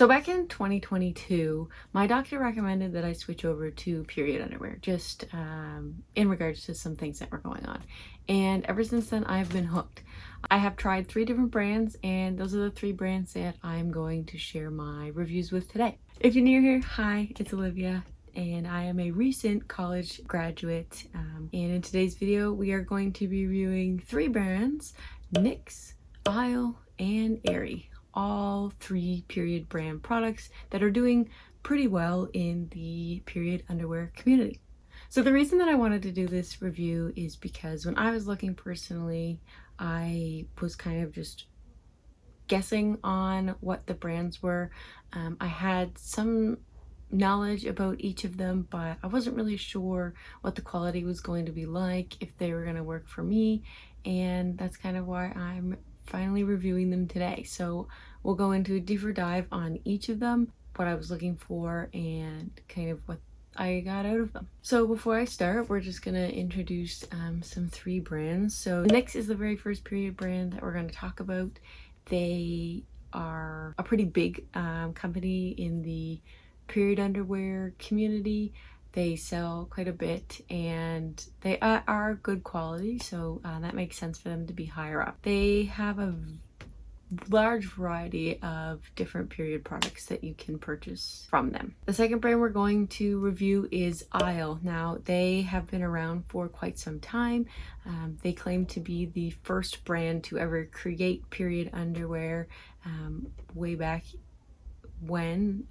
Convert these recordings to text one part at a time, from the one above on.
So back in 2022, my doctor recommended that I switch over to period underwear, just in regards to some things that were going on. And ever since then, I've been hooked. I have tried 3 different brands, and those are the 3 brands that I'm going to share my reviews with today. If you're new here, hi, it's Olivia, and I am a recent college graduate. And in today's video, we are going to be reviewing 3 brands, KNIX, AERIE, and AERIE. All 3 period brand products that are doing pretty well in the period underwear community. So the reason that I wanted to do this review is because when I was looking personally, I was kind of just guessing on what the brands were. I had some knowledge about each of them, but I wasn't really sure what the quality was going to be like, if they were going to work for me, and that's kind of why I'm finally reviewing them today. So we'll go into a deeper dive on each of them, what I was looking for, and kind of what I got out of them. So before I start, we're just gonna introduce some 3 brands. So KNIX is the very first period brand that we're going to talk about. They are a pretty big company in the period underwear community. They sell quite a bit, and they are good quality, so that makes sense for them to be higher up. They have a large variety of different period products that you can purchase from them. The second brand we're going to review is AERIE. Now, they have been around for quite some time. They claim to be the first brand to ever create period underwear way back when,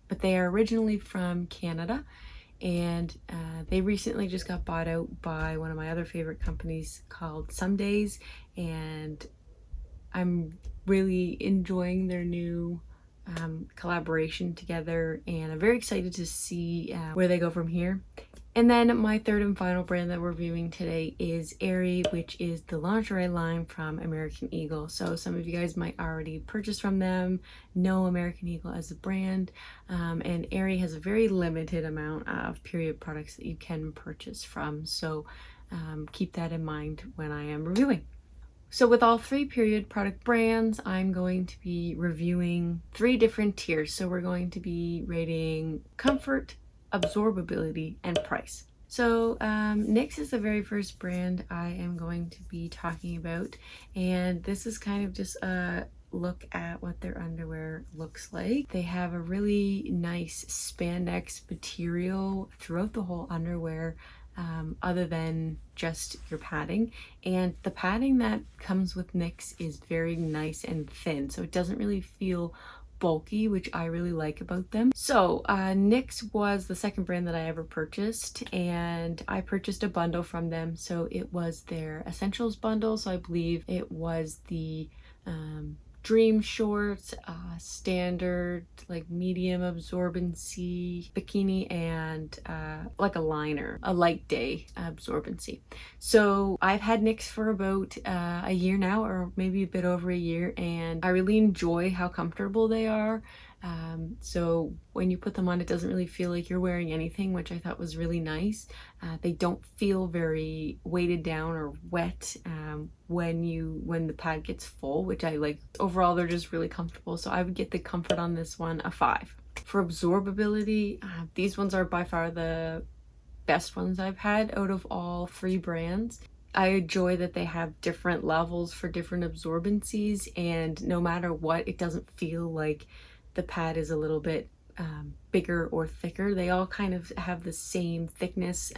but they are originally from Canada. And they recently just got bought out by one of my other favorite companies called Some Days, and I'm really enjoying their new collaboration together, and I'm very excited to see where they go from here. And then my third and final brand that we're reviewing today is AERIE, which is the lingerie line from American Eagle. So some of you guys might already purchase from them, know American Eagle as a brand, and AERIE has a very limited amount of period products that you can purchase from. So keep that in mind when I am reviewing. So with all 3 period product brands, I'm going to be reviewing 3 different tiers. So we're going to be rating comfort, absorbability, and price. So KNIX is the very first brand I am going to be talking about, and this is kind of just a look at what their underwear looks like. They have a really nice spandex material throughout the whole underwear, other than just your padding, and the padding that comes with KNIX is very nice and thin, so it doesn't really feel bulky, which I really like about them. So KNIX was the second brand that I ever purchased, and I purchased a bundle from them. So it was their essentials bundle, so I believe it was the dream shorts, standard like medium absorbency bikini, and like a liner, a light day absorbency. So I've had KNIX for about a year now, or maybe a bit over a year, and I really enjoy how comfortable they are. So when you put them on, it doesn't really feel like you're wearing anything, which I thought was really nice. They don't feel very weighted down or wet when the pad gets full, which I like. Overall, they're just really comfortable, so I would get the comfort on this one a 5. For absorbability, these ones are by far the best ones I've had out of all 3 brands. I enjoy that they have different levels for different absorbencies, and no matter what, it doesn't feel like the pad is a little bit bigger or thicker. They all kind of have the same thickness.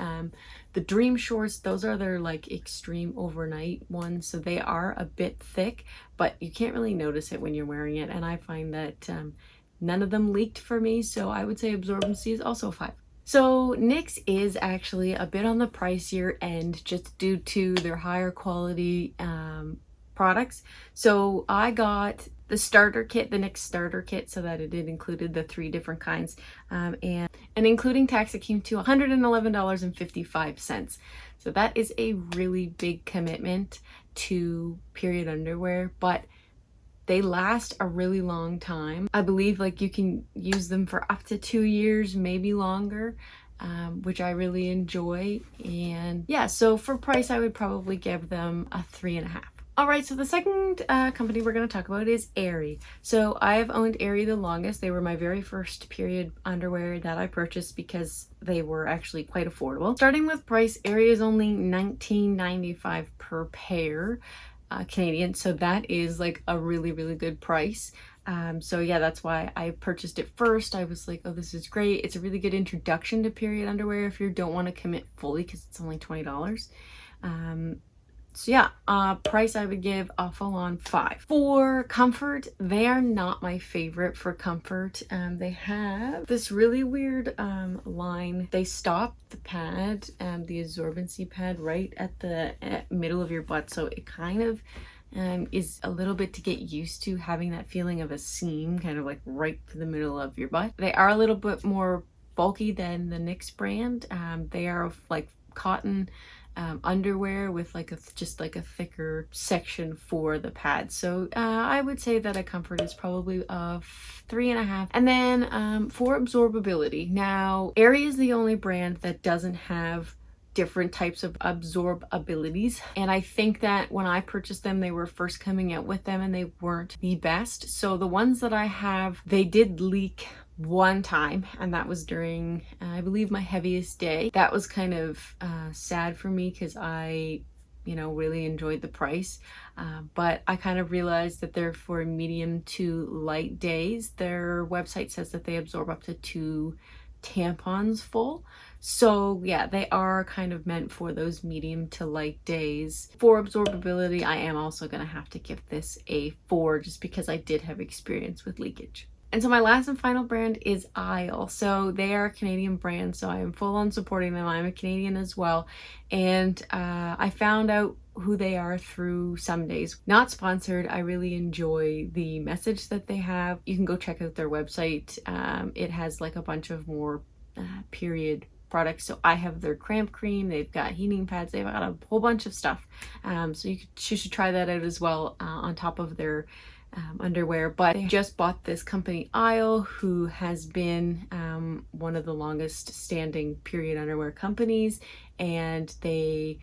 The dream shorts, those are their like extreme overnight ones, so they are a bit thick, but you can't really notice it when you're wearing it, and I find that none of them leaked for me, so I would say absorbency is also a 5. So KNIX is actually a bit on the pricier end just due to their higher quality products. So I got the starter kit, the KNIX starter kit, so that it included the 3 different kinds, and including tax, it came to $111.55. So that is a really big commitment to period underwear, but they last a really long time. I believe like you can use them for up to 2 years, maybe longer, which I really enjoy. And yeah, so for price, I would probably give them a 3.5. All right, so the second company we're going to talk about is AERIE. So I've owned AERIE the longest. They were my very first period underwear that I purchased because they were actually quite affordable. Starting with price, AERIE is only $19.95 per pair Canadian, so that is like a really, really good price. So yeah, that's why I purchased it first. I was like, oh, this is great. It's a really good introduction to period underwear if you don't want to commit fully because it's only $20. So yeah, price I would give a full-on 5. For comfort, they are not my favorite for comfort. They have this really weird line. They stop the pad, the absorbency pad, right at the middle of your butt, so it kind of is a little bit to get used to having that feeling of a seam kind of like right to the middle of your butt. They are a little bit more bulky than the KNIX brand. They are like cotton underwear with like just like a thicker section for the pad. So I would say that a comfort is probably a 3.5. And then for absorbability, now AERIE is the only brand that doesn't have different types of absorbabilities, and I think that when I purchased them, they were first coming out with them and they weren't the best. So the ones that I have, they did leak one time, and that was during I believe my heaviest day. That was kind of sad for me because I really enjoyed the price, but I kind of realized that they're for medium to light days. Their website says that they absorb up to 2 tampons full. So yeah, they are kind of meant for those medium to light days. For absorbability, I am also going to have to give this a 4 just because I did have experience with leakage. And so my last and final brand is AERIE. So they are a Canadian brand, so I am full on supporting them. I'm a Canadian as well. And I found out who they are through Some Days. Not sponsored. I really enjoy the message that they have. You can go check out their website. It has like a bunch of more period products. So I have their cramp cream, they've got heating pads, they've got a whole bunch of stuff. So you should try that out as well on top of their underwear. But I just bought this company AERIE, who has been one of the longest standing period underwear companies, and they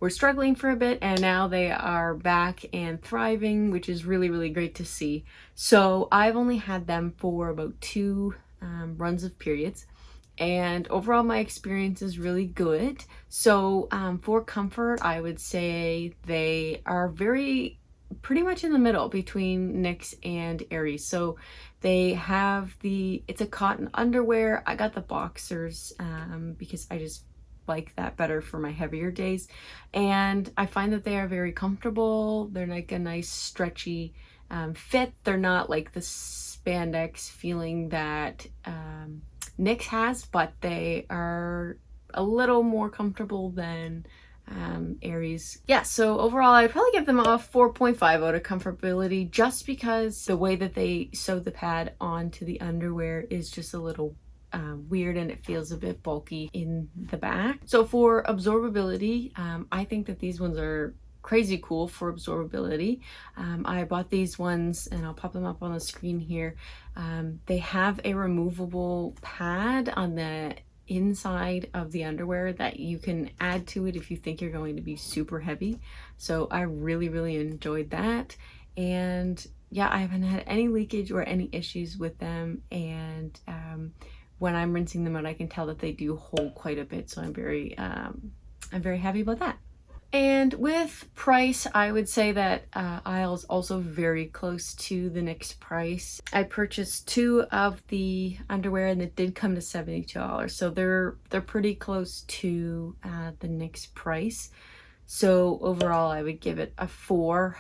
were struggling for a bit and now they are back and thriving, which is really, really great to see. So I've only had them for about 2 runs of periods, and overall my experience is really good. So for comfort, I would say they are pretty much in the middle between KNIX and AERIE. So they have it's a cotton underwear. I got the boxers because I just like that better for my heavier days, and I find that they are very comfortable. They're like a nice stretchy fit. They're not like the spandex feeling that KNIX has, but they are a little more comfortable than AERIE's. Yeah, so overall I'd probably give them a 4.5 out of comfortability, just because the way that they sew the pad onto the underwear is just a little weird, and it feels a bit bulky in the back. So for absorbability, I think that these ones are crazy cool for absorbability. I bought these ones and I'll pop them up on the screen here. They have a removable pad on the inside of the underwear that you can add to it if you think you're going to be super heavy. So I really, really enjoyed that. And yeah, I haven't had any leakage or any issues with them. And when I'm rinsing them out, I can tell that they do hold quite a bit. So I'm very happy about that. And with price, I would say that AERIE is also very close to the KNIX price. I purchased 2 of the underwear and it did come to $72. So they're pretty close to the KNIX price. So overall, I would give it a 4.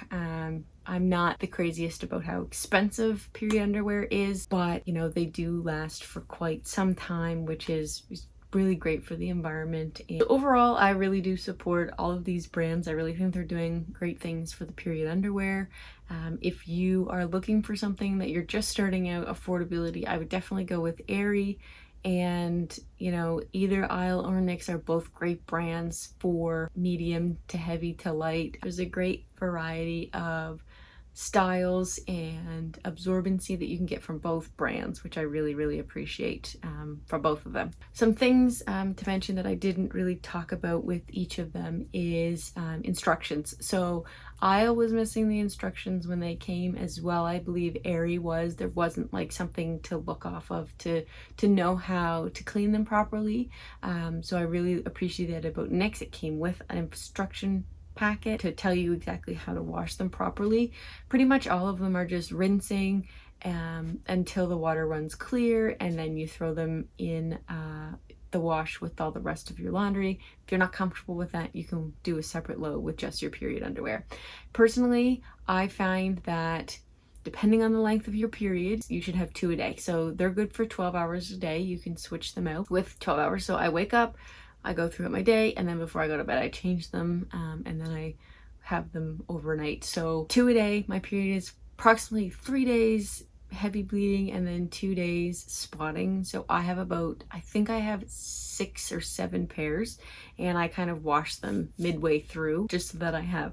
I'm not the craziest about how expensive period underwear is, but they do last for quite some time, which is really great for the environment. And overall, I really do support all of these brands. I really think they're doing great things for the period underwear. If you are looking for something that you're just starting out, affordability, I would definitely go with AERIE. And either AERIE or KNIX are both great brands for medium to heavy to light. There's a great variety of styles and absorbency that you can get from both brands, which I really appreciate for both of them. Some things to mention that I didn't really talk about with each of them is instructions. So I was missing the instructions when they came as well. I believe AERIE was. There wasn't like something to look off of to know how to clean them properly. So I really appreciated about KNIX. It came with an instruction packet to tell you exactly how to wash them properly. Pretty much all of them are just rinsing until the water runs clear, and then you throw them in the wash with all the rest of your laundry. If you're not comfortable with that, you can do a separate load with just your period underwear. Personally, I find that depending on the length of your period, you should have 2 a day. So they're good for 12 hours a day. You can switch them out with 12 hours. So I wake up, I go through my day, and then before I go to bed, I change them, and then I have them overnight. So 2 a day. My period is approximately 3 days heavy bleeding and then 2 days spotting. So I have about, I think I have 6 or 7 pairs, and I kind of wash them midway through just so that I have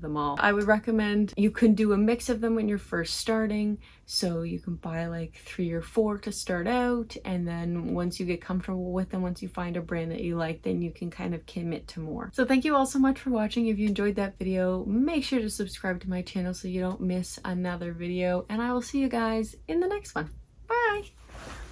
them all. I would recommend you can do a mix of them when you're first starting. So you can buy like 3 or 4 to start out, and then once you get comfortable with them, once you find a brand that you like, then you can kind of commit to more. So thank you all so much for watching. If you enjoyed that video, make sure to subscribe to my channel so you don't miss another video, and I will see you guys in the next one.